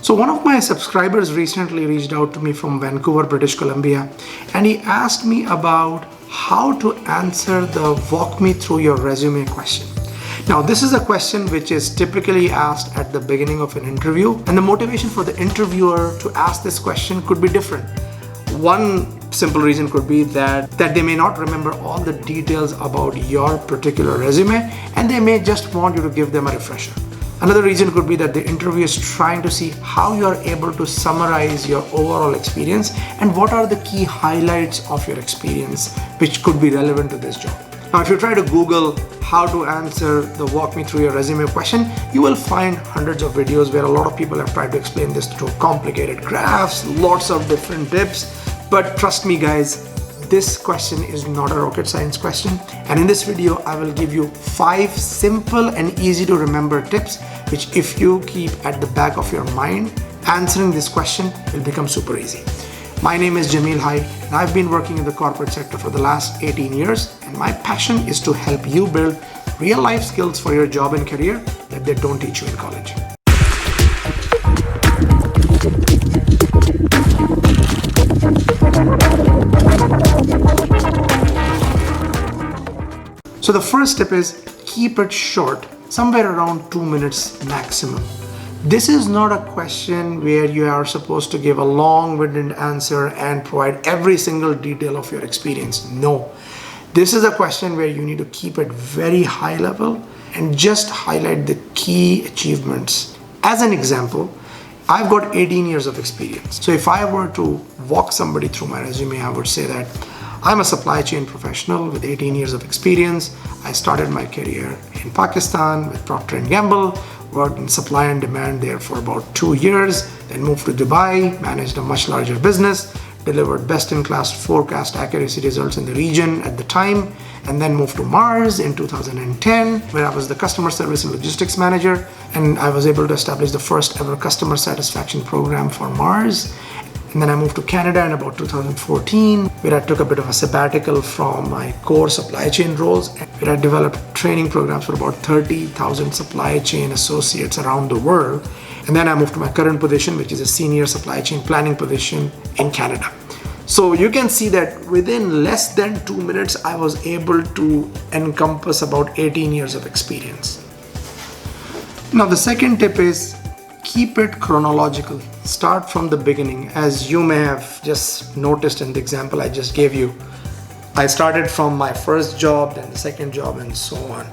So one of my subscribers recently reached out to me from Vancouver, British Columbia, and he asked me about how to answer the walk me through your resume question. Now, this is a question which is typically asked at the beginning of an interview, and the motivation for the interviewer to ask this question could be different. One simple reason could be that they may not remember all the details about your particular resume, and they may just want you to give them a refresher. Another reason could be that the interview is trying to see how you are able to summarize your overall experience and what are the key highlights of your experience which could be relevant to this job. Now, if you try to Google how to answer the walk me through your resume question, you will find hundreds of videos where a lot of people have tried to explain this through complicated graphs, lots of different tips. But trust me guys, this question is not a rocket science question. And in this video, I will give you 5 simple and easy to remember tips, which if you keep at the back of your mind, answering this question will become super easy. My name is Jamil Hai, and I've been working in the corporate sector for the last 18 years. And my passion is to help you build real life skills for your job and career that they don't teach you in college. So the first tip is keep it short, somewhere around 2 minutes maximum. This is not a question where you are supposed to give a long-winded answer and provide every single detail of your experience. No, this is a question where you need to keep it very high level and just highlight the key achievements. As an example, I've got 18 years of experience. So if I were to walk somebody through my resume, I would say that I'm a supply chain professional with 18 years of experience. I started my career in Pakistan with Procter & Gamble, worked in supply and demand there for about 2 years, then moved to Dubai, managed a much larger business, delivered best-in-class forecast accuracy results in the region at the time, and then moved to Mars in 2010, where I was the customer service and logistics manager, and I was able to establish the first ever customer satisfaction program for Mars. And then I moved to Canada in about 2014, where I took a bit of a sabbatical from my core supply chain roles, where I developed training programs for about 30,000 supply chain associates around the world. And then I moved to my current position, which is a senior supply chain planning position in Canada. So you can see that within less than 2 minutes, I was able to encompass about 18 years of experience. Now, the second tip is keep it chronological. Start from the beginning. As you may have just noticed in the example I just gave you, I started from my first job, then the second job, and so on.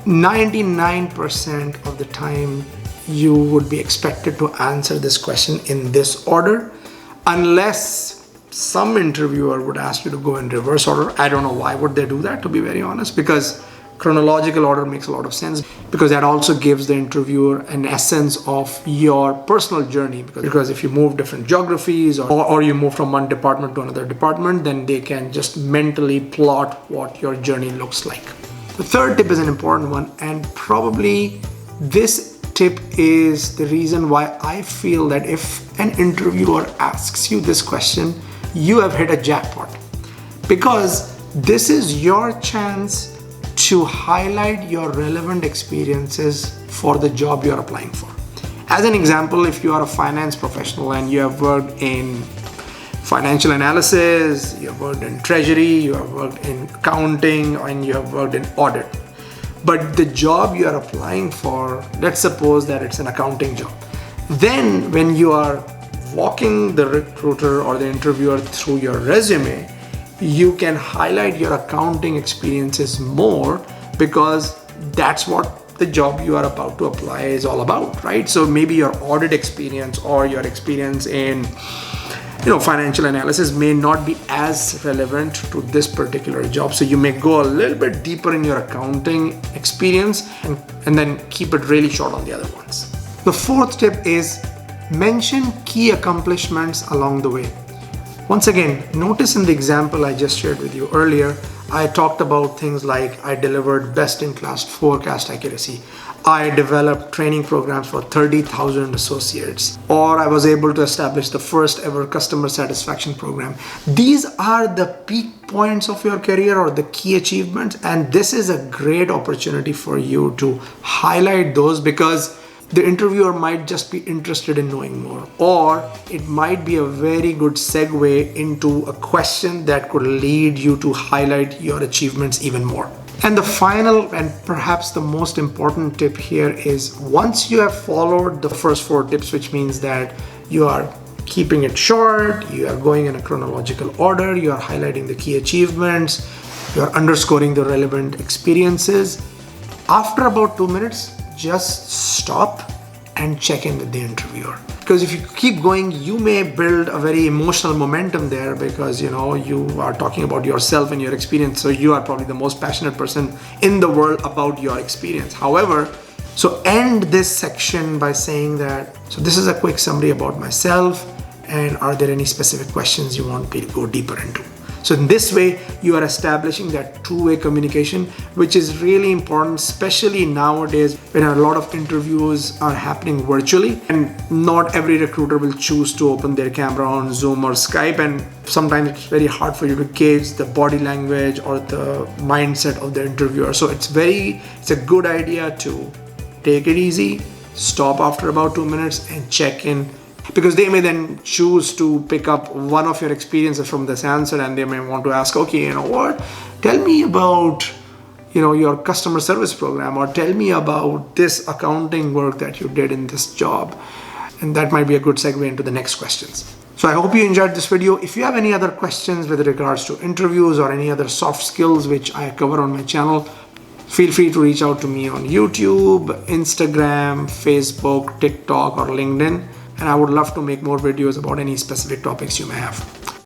99% of the time, you would be expected to answer this question in this order, unless some interviewer would ask you to go in reverse order. I don't know why would they do that, to be very honest, because chronological order makes a lot of sense, because that also gives the interviewer an essence of your personal journey. Because if you move different geographies or you move from one department to another department, then they can just mentally plot what your journey looks like. The third tip is an important one, and probably this tip is the reason why I feel that if an interviewer asks you this question, you have hit a jackpot, because this is your chance to highlight your relevant experiences for the job you're applying for. As an example, if you are a finance professional and you have worked in financial analysis, you have worked in treasury, you have worked in accounting, and you have worked in audit. But the job you are applying for, let's suppose that it's an accounting job. Then when you are walking the recruiter or the interviewer through your resume, you can highlight your accounting experiences more, because that's what the job you are about to apply is all about, right? So maybe your audit experience or your experience in financial analysis may not be as relevant to this particular job. So you may go a little bit deeper in your accounting experience and then keep it really short on the other ones. The fourth tip is mention key accomplishments along the way. Once again, notice in the example I just shared with you earlier, I talked about things like I delivered best-in-class forecast accuracy. I developed training programs for 30,000 associates, or I was able to establish the first ever customer satisfaction program. These are the peak points of your career or the key achievements, and this is a great opportunity for you to highlight those, because the interviewer might just be interested in knowing more, or it might be a very good segue into a question that could lead you to highlight your achievements even more. And the final and perhaps the most important tip here is, once you have followed the first 4 tips, which means that you are keeping it short, you are going in a chronological order, you are highlighting the key achievements, you are underscoring the relevant experiences, after about 2 minutes, just stop and check in with the interviewer. Because if you keep going, you may build a very emotional momentum there, because you are talking about yourself and your experience. So you are probably the most passionate person in the world about your experience. However, so end this section by saying that, so this is a quick summary about myself, and are there any specific questions you want me to go deeper into? So in this way, you are establishing that two-way communication, which is really important, especially nowadays when a lot of interviews are happening virtually, and not every recruiter will choose to open their camera on Zoom or Skype, and sometimes it's very hard for you to gauge the body language or the mindset of the interviewer. So it's a good idea to take it easy, stop after about 2 minutes and check in, because they may then choose to pick up one of your experiences from this answer, and they may want to ask, okay, tell me about your customer service program, or tell me about this accounting work that you did in this job. And that might be a good segue into the next questions. So I hope you enjoyed this video. If you have any other questions with regards to interviews or any other soft skills which I cover on my channel, feel free to reach out to me on YouTube, Instagram, Facebook, TikTok, or LinkedIn. And I would love to make more videos about any specific topics you may have.